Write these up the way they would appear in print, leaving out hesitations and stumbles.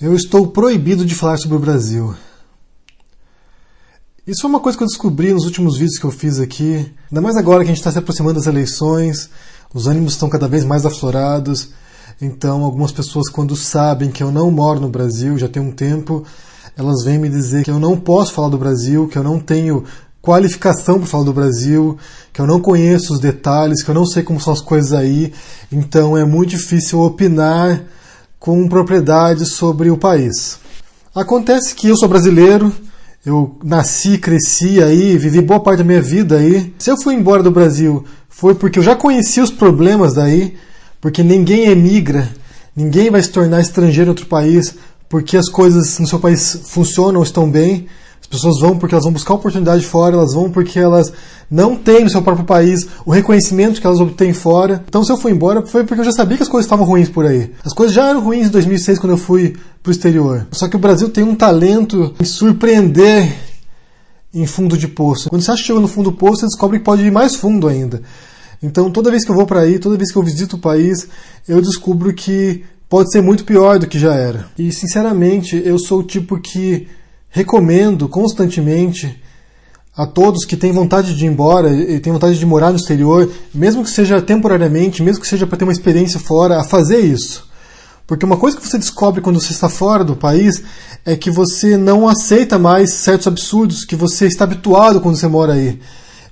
Eu estou proibido de falar sobre o Brasil. Isso é uma coisa que eu descobri nos últimos vídeos que eu fiz aqui. Ainda mais agora que a gente está se aproximando das eleições, os ânimos estão cada vez mais aflorados. Então, algumas pessoas, quando sabem que eu não moro no Brasil, já tem um tempo, elas vêm me dizer que eu não posso falar do Brasil, que eu não tenho qualificação para falar do Brasil, que eu não conheço os detalhes, que eu não sei como são as coisas aí. Então, é muito difícil opinar com propriedade sobre o país. Acontece que eu sou brasileiro, eu nasci, cresci aí, vivi boa parte da minha vida aí. Se eu fui embora do Brasil, foi porque eu já conhecia os problemas daí, porque ninguém emigra, ninguém vai se tornar estrangeiro em outro país, porque as coisas no seu país funcionam, estão bem. As pessoas vão porque elas vão buscar oportunidade fora, elas vão porque elas não têm no seu próprio país o reconhecimento que elas obtêm fora. Então, se eu fui embora, foi porque eu já sabia que as coisas estavam ruins por aí. As coisas já eram ruins em 2006, quando eu fui pro exterior. Só que o Brasil tem um talento em surpreender em fundo de poço. Quando você acha que chegou no fundo do poço, você descobre que pode ir mais fundo ainda. Então, toda vez que eu vou para aí, toda vez que eu visito o país, eu descubro que pode ser muito pior do que já era. E, sinceramente, eu sou o tipo que recomendo constantemente a todos que têm vontade de ir embora e têm vontade de morar no exterior, mesmo que seja temporariamente, mesmo que seja para ter uma experiência fora, a fazer isso. Porque uma coisa que você descobre quando você está fora do país é que você não aceita mais certos absurdos que você está habituado quando você mora aí.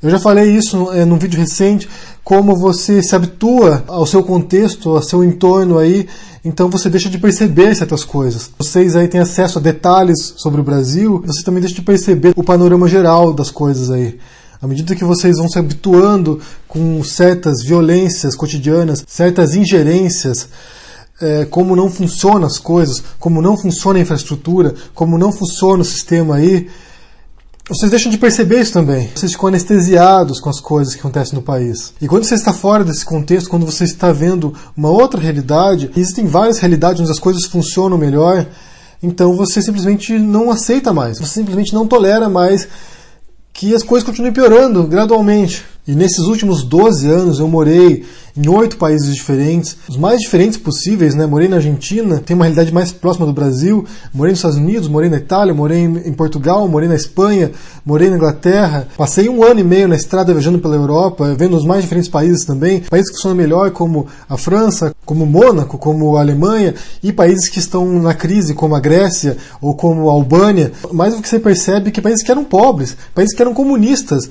Eu já falei isso num vídeo recente, como você se habitua ao seu contexto, ao seu entorno aí, então você deixa de perceber certas coisas. Vocês aí têm acesso a detalhes sobre o Brasil, você também deixa de perceber o panorama geral das coisas aí. À medida que vocês vão se habituando com certas violências cotidianas, certas ingerências, como não funcionam as coisas, como não funciona a infraestrutura, como não funciona o sistema aí, vocês deixam de perceber isso também. Vocês ficam anestesiados com as coisas que acontecem no país. E quando você está fora desse contexto, quando você está vendo uma outra realidade, existem várias realidades onde as coisas funcionam melhor, então você simplesmente não aceita mais. Você simplesmente não tolera mais que as coisas continuem piorando gradualmente. E nesses últimos 12 anos eu morei em 8 países diferentes, os mais diferentes possíveis, né? Morei na Argentina, tem uma realidade mais próxima do Brasil, morei nos Estados Unidos, morei na Itália, morei em Portugal, morei na Espanha, morei na Inglaterra, passei 1 ano e meio na estrada viajando pela Europa, vendo os mais diferentes países também, países que funcionam melhor como a França, como Mônaco, como a Alemanha, e países que estão na crise como a Grécia ou como a Albânia. Mais do que você percebe que países que eram pobres, países que eram comunistas,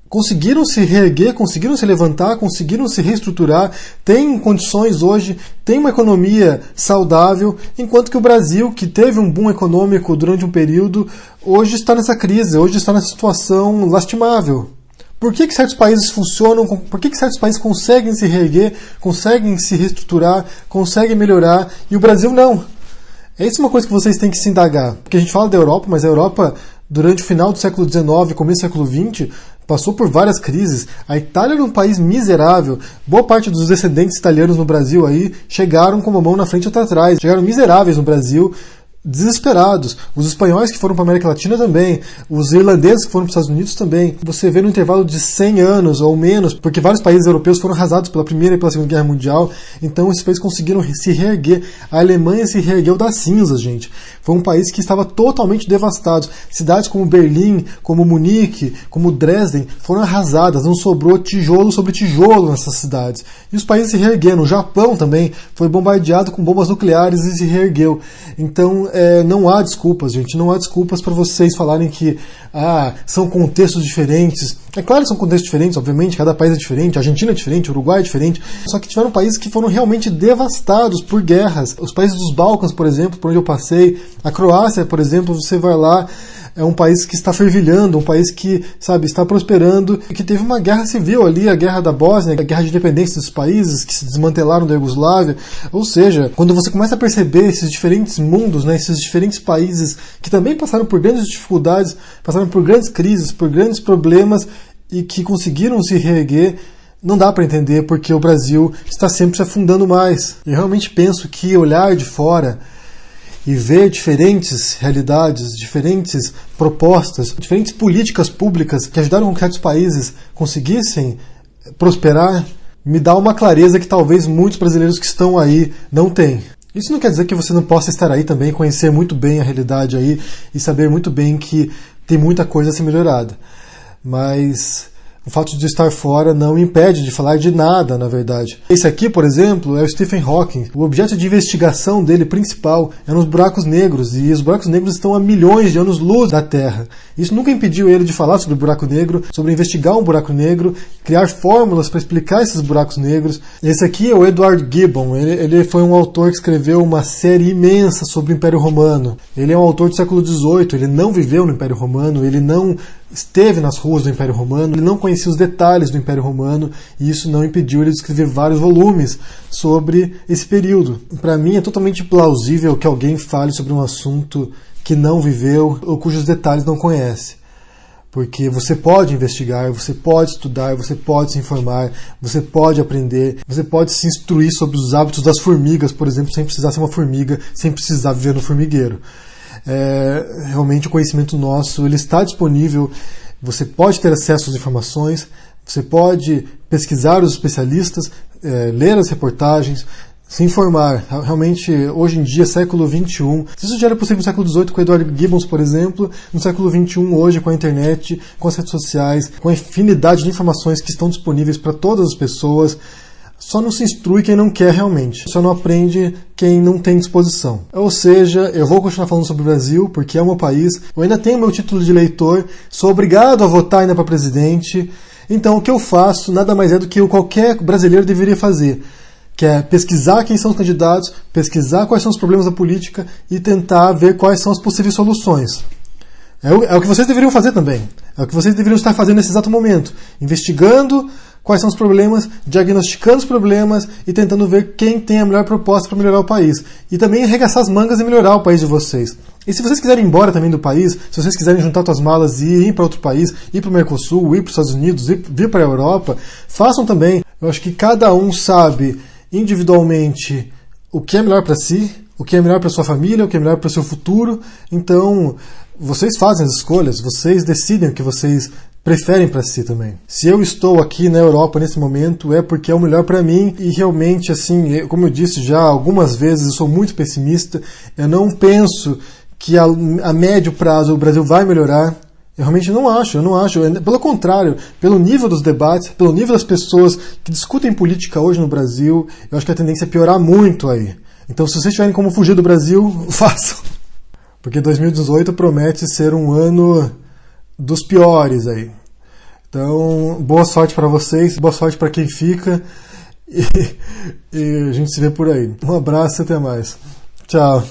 conseguiram se reerguer, conseguiram se levantar, conseguiram se reestruturar, têm condições hoje, têm uma economia saudável, enquanto que o Brasil, que teve um boom econômico durante um período, hoje está nessa crise, hoje está nessa situação lastimável. Por que certos países funcionam, por que certos países conseguem se reerguer, conseguem se reestruturar, conseguem melhorar, e o Brasil não? Essa é uma coisa que vocês têm que se indagar. Porque a gente fala da Europa, mas a Europa, durante o final do século XIX e começo do século XX, passou por várias crises. A Itália era um país miserável. Boa parte dos descendentes italianos no Brasil aí chegaram com uma mão na frente e outra atrás. Chegaram miseráveis no Brasil, desesperados. Os espanhóis que foram para a América Latina também. Os irlandeses que foram para os Estados Unidos também. Você vê no intervalo de 100 anos ou menos, porque vários países europeus foram arrasados pela Primeira e pela Segunda Guerra Mundial. Então esses países conseguiram se reerguer. A Alemanha se reergueu das cinzas, gente. Foi um país que estava totalmente devastado. Cidades como Berlim, como Munique, como Dresden foram arrasadas. Não sobrou tijolo sobre tijolo nessas cidades. E os países se reergueram. O Japão também foi bombardeado com bombas nucleares e se reergueu. Então, não há desculpas, gente. Não há desculpas para vocês falarem que são contextos diferentes. É claro que são contextos diferentes, obviamente, cada país é diferente, a Argentina é diferente, o Uruguai é diferente, só que tiveram países que foram realmente devastados por guerras. Os países dos Balcãs, por exemplo, por onde eu passei, a Croácia, por exemplo, você vai lá, é um país que está fervilhando, um país que, está prosperando, e que teve uma guerra civil ali, a guerra da Bósnia, a guerra de independência dos países que se desmantelaram da Iugoslávia. Ou seja, quando você começa a perceber esses diferentes mundos, né, esses diferentes países que também passaram por grandes dificuldades, passaram por grandes crises, por grandes problemas e que conseguiram se reerguer, não dá para entender porque o Brasil está sempre se afundando mais. Eu realmente penso que olhar de fora e ver diferentes realidades, diferentes propostas, diferentes políticas públicas que ajudaram com que certos países conseguissem prosperar, me dá uma clareza que talvez muitos brasileiros que estão aí não têm. Isso não quer dizer que você não possa estar aí também, conhecer muito bem a realidade aí e saber muito bem que tem muita coisa a ser melhorada. Mas o fato de estar fora não impede de falar de nada, na verdade. Esse aqui, por exemplo, é o Stephen Hawking. O objeto de investigação dele principal é nos buracos negros, e os buracos negros estão a milhões de anos-luz da Terra. Isso nunca impediu ele de falar sobre o buraco negro, sobre investigar um buraco negro, criar fórmulas para explicar esses buracos negros. Esse aqui é o Edward Gibbon. Ele foi um autor que escreveu uma série imensa sobre o Império Romano. Ele é um autor do século XVIII, ele não viveu no Império Romano, ele não esteve nas ruas do Império Romano, ele não conhecia os detalhes do Império Romano, e isso não impediu ele de escrever vários volumes sobre esse período. Para mim é totalmente plausível que alguém fale sobre um assunto que não viveu ou cujos detalhes não conhece. Porque você pode investigar, você pode estudar, você pode se informar, você pode aprender, você pode se instruir sobre os hábitos das formigas, por exemplo, sem precisar ser uma formiga, sem precisar viver no formigueiro. Realmente o conhecimento nosso ele está disponível, você pode ter acesso às informações, você pode pesquisar os especialistas, ler as reportagens, se informar. Realmente, hoje em dia, século XXI, se isso já era possível no século XVIII com Edward Gibbons, por exemplo, no século XXI, hoje, com a internet, com as redes sociais, com a infinidade de informações que estão disponíveis para todas as pessoas, só não se instrui quem não quer realmente. Só não aprende quem não tem disposição. Ou seja, eu vou continuar falando sobre o Brasil, porque é o meu país. Eu ainda tenho meu título de eleitor. Sou obrigado a votar ainda para presidente. Então o que eu faço nada mais é do que qualquer brasileiro deveria fazer. Que é pesquisar quem são os candidatos, pesquisar quais são os problemas da política e tentar ver quais são as possíveis soluções. É o que vocês deveriam fazer também. É o que vocês deveriam estar fazendo nesse exato momento. Investigando quais são os problemas, diagnosticando os problemas e tentando ver quem tem a melhor proposta para melhorar o país. E também arregaçar as mangas e melhorar o país de vocês. E se vocês quiserem ir embora também do país, se vocês quiserem juntar suas malas e ir para outro país, ir para o Mercosul, ir para os Estados Unidos, vir para a Europa, façam também. Eu acho que cada um sabe individualmente o que é melhor para si, o que é melhor para sua família, o que é melhor para o seu futuro. Então, vocês fazem as escolhas, vocês decidem o que vocês preferem para si também. Se eu estou aqui na Europa nesse momento é porque é o melhor para mim e realmente, assim, como eu disse já algumas vezes, eu sou muito pessimista. Eu não penso que a médio prazo o Brasil vai melhorar. Eu realmente não acho, eu não acho. Pelo contrário, pelo nível dos debates, pelo nível das pessoas que discutem política hoje no Brasil, eu acho que a tendência é piorar muito aí. Então, se vocês tiverem como fugir do Brasil, façam. Porque 2018 promete ser um ano dos piores aí. Então, boa sorte para vocês, boa sorte para quem fica e a gente se vê por aí. Um abraço e até mais. Tchau.